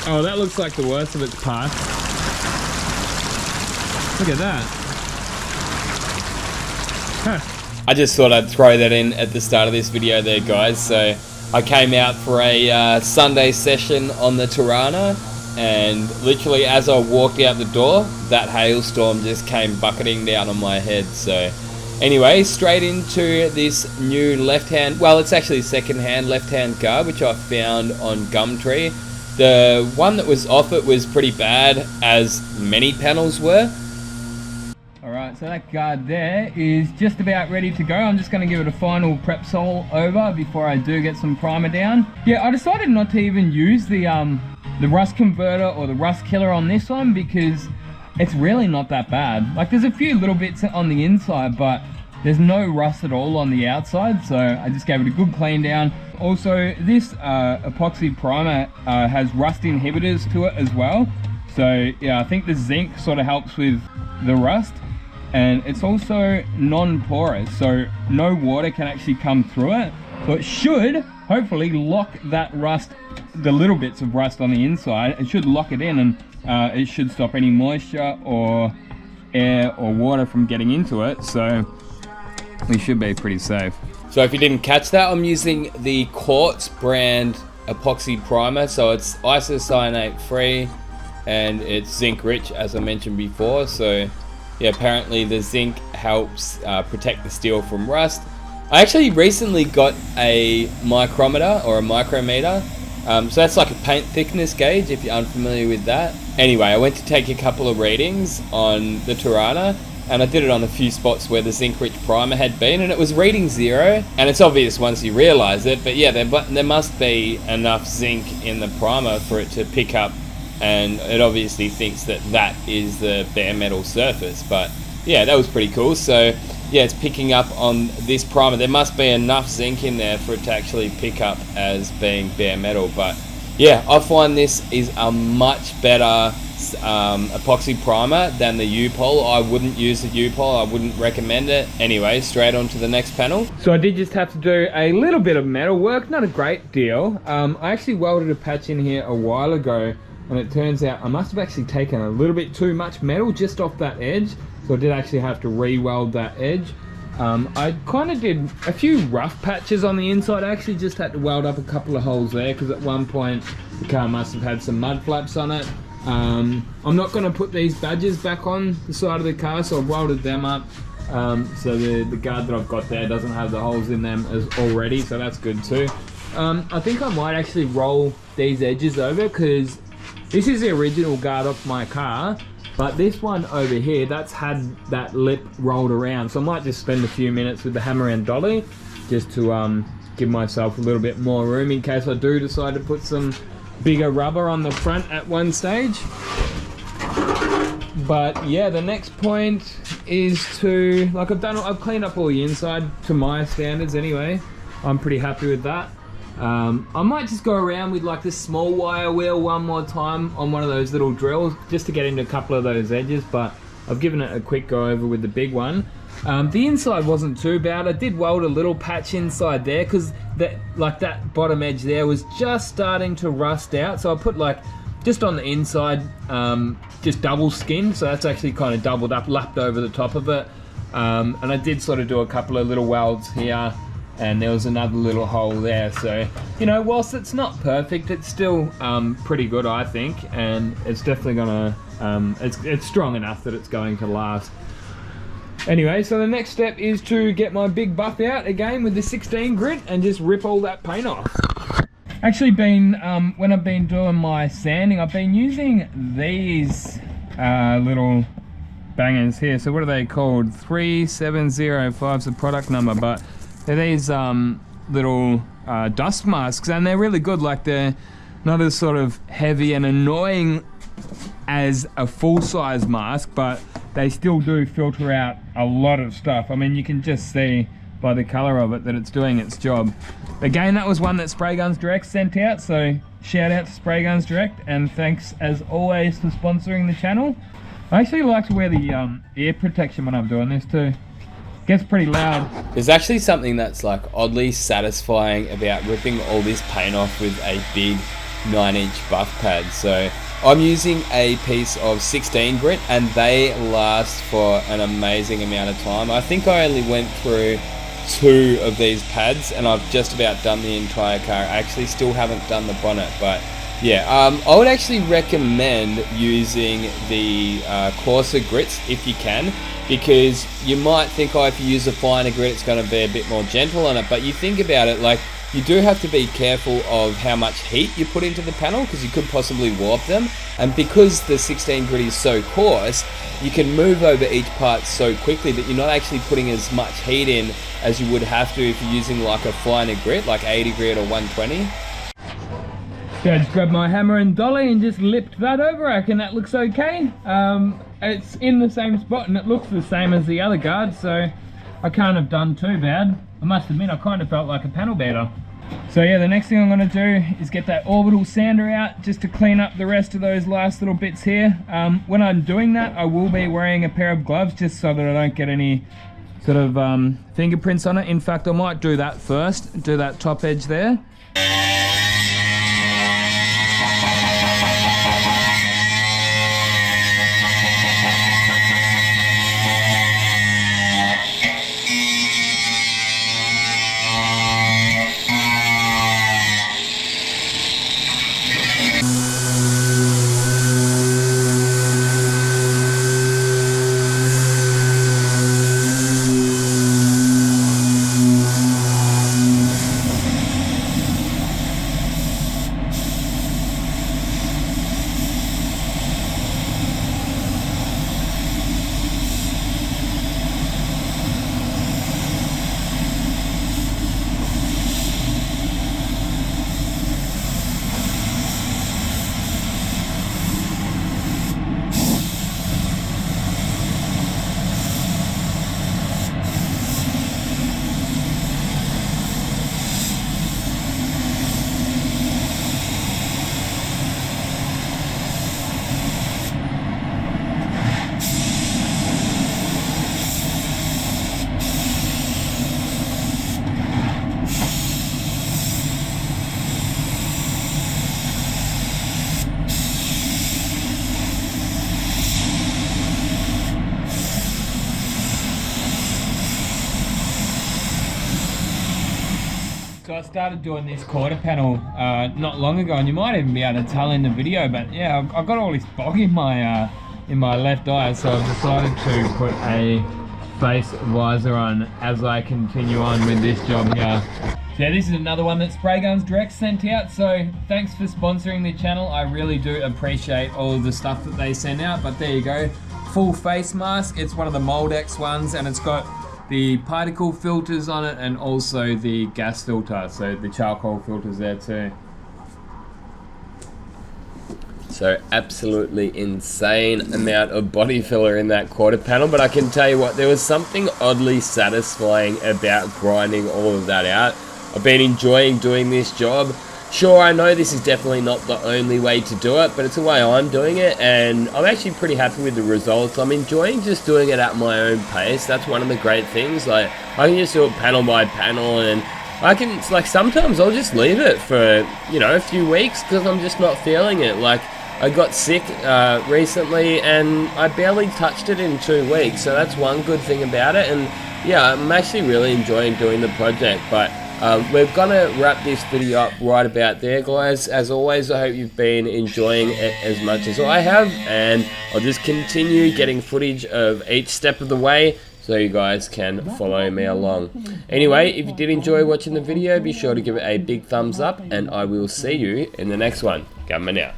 Oh, that looks like the worst of its part. Look at that. Huh. I just thought I'd throw that in at the start of this video there, guys. So I came out for a Sunday session on the Torana, and literally as I walked out the door, that hailstorm just came bucketing down on my head. So anyway, straight into this new left-hand, well, it's actually second-hand left-hand guard, which I found on Gumtree. The one that was off it was pretty bad, as many panels were. Alright, so that guard there is just about ready to go. I'm just going to give it a final prep sol over before I do get some primer down. Yeah, I decided not to even use the rust converter or the rust killer on this one because it's really not that bad. Like, there's a few little bits on the inside, but there's no rust at all on the outside, so I just gave it a good clean down. Also, this epoxy primer has rust inhibitors to it as well. So yeah, I think the zinc sort of helps with the rust. And it's also non-porous, so no water can actually come through it. So it should hopefully lock that rust, the little bits of rust on the inside, it should lock it in, and it should stop any moisture or air or water from getting into it. So we should be pretty safe. So if you didn't catch that, I'm using the Quartz brand epoxy primer. So it's isocyanate free and it's zinc rich, as I mentioned before. So yeah, apparently the zinc helps protect the steel from rust. I actually recently got a micrometer or a micrometer. So that's like a paint thickness gauge if you're unfamiliar with that. Anyway, I went to take a couple of readings on the Torana, and I did it on a few spots where the zinc rich primer had been, and it was reading 0, and it's obvious once you realize it, but yeah, there must be enough zinc in the primer for it to pick up, and it obviously thinks that that is the bare metal surface. But yeah, that was pretty cool. So yeah, it's picking up on this primer. There must be enough zinc in there for it to actually pick up as being bare metal. But yeah, I find this is a much better epoxy primer than the U-Pol. I wouldn't use the U-Pol. I wouldn't recommend it. Anyway, straight on to the next panel. So I did just have to do a little bit of metal work, not a great deal. I actually welded a patch in here a while ago, and it turns out I must have actually taken a little bit too much metal just off that edge, so I did actually have to re-weld that edge. I kind of did a few rough patches on the inside. I actually just had to weld up a couple of holes there because at one point the car must have had some mud flaps on it. I'm not going to put these badges back on the side of the car, so I've welded them up. So the guard that I've got there doesn't have the holes in them as already, so that's good too. I think I might actually roll these edges over because this is the original guard off my car, but this one over here, that's had that lip rolled around, so I might just spend a few minutes with the hammer and dolly just to give myself a little bit more room in case I do decide to put some bigger rubber on the front at one stage. But yeah, the next point is to, like, I've cleaned up all the inside to my standards anyway. I'm pretty happy with that. I might just go around with like this small wire wheel one more time on one of those little drills just to get into a couple of those edges, but I've given it a quick go over with the big one. The inside wasn't too bad. I did weld a little patch inside there because that bottom edge there was just starting to rust out, so I put like just on the inside just double skinned, so that's actually kind of doubled up, lapped over the top of it. And I did sort of do a couple of little welds here, and there was another little hole there. So, you know, whilst it's not perfect, it's still pretty good, I think, and it's definitely gonna it's strong enough that it's going to last. Anyway, so the next step is to get my big buff out again with the 16 grit and just rip all that paint off. Actually when I've been doing my sanding, I've been using these little bangers here. So what are they called? 3705 is the product number, but they're these little dust masks, and they're really good. Like, they're not as sort of heavy and annoying as a full-size mask, but they still do filter out a lot of stuff. I mean, you can just see by the color of it that it's doing its job. Again, that was one that Spray Guns Direct sent out, so shout out to Spray Guns Direct, and thanks as always for sponsoring the channel. I actually like to wear the ear protection when I'm doing this too. Gets pretty loud. There's actually something that's like oddly satisfying about ripping all this paint off with a big 9-inch buff pads. So I'm using a piece of 16 grit and they last for an amazing amount of time. I think I only went through 2 of these pads and I've just about done the entire car. I actually still haven't done the bonnet, but yeah, I would actually recommend using the coarser grits if you can, because you might think, oh, if you use a finer grit it's going to be a bit more gentle on it, but you think about it, like, you do have to be careful of how much heat you put into the panel because you could possibly warp them, and because the 16 grit is so coarse, you can move over each part so quickly that you're not actually putting as much heat in as you would have to if you're using like a finer grit, like 80 grit or 120. So I just grabbed my hammer and dolly and just lipped that over. I reckon that looks okay. It's in the same spot and it looks the same as the other guard, so I can't have done too bad. I must admit, I kind of felt like a panel beater. So yeah, the next thing I'm going to do is get that orbital sander out just to clean up the rest of those last little bits here. When I'm doing that, I will be wearing a pair of gloves just so that I don't get any sort of fingerprints on it. In fact, I might do that first, do that top edge there. So I started doing this quarter panel not long ago, and you might even be able to tell in the video, but yeah, I've got all this bog in my left eye, so I've decided to put a face visor on as I continue on with this job here. So yeah, this is another one that Spray Guns Direct sent out, so thanks for sponsoring the channel. I really do appreciate all of the stuff that they send out, but there you go. Full face mask. It's one of the Moldex ones, and it's got the particle filters on it and also the gas filter, so the charcoal filters there too. So absolutely insane amount of body filler in that quarter panel, but I can tell you what, there was something oddly satisfying about grinding all of that out. I've been enjoying doing this job. Sure, I know this is definitely not the only way to do it, but it's the way I'm doing it, and I'm actually pretty happy with the results. I'm enjoying just doing it at my own pace. That's one of the great things. Like, I can just do it panel by panel, and I can, like, sometimes I'll just leave it for, you know, a few weeks because I'm just not feeling it. Like, I got sick recently, and I barely touched it in 2 weeks, so that's one good thing about it. And yeah, I'm actually really enjoying doing the project, but we're gonna wrap this video up right about there, guys. As always, I hope you've been enjoying it as much as I have, and I'll just continue getting footage of each step of the way so you guys can follow me along. Anyway, if you did enjoy watching the video, be sure to give it a big thumbs up, and I will see you in the next one. Gunman out.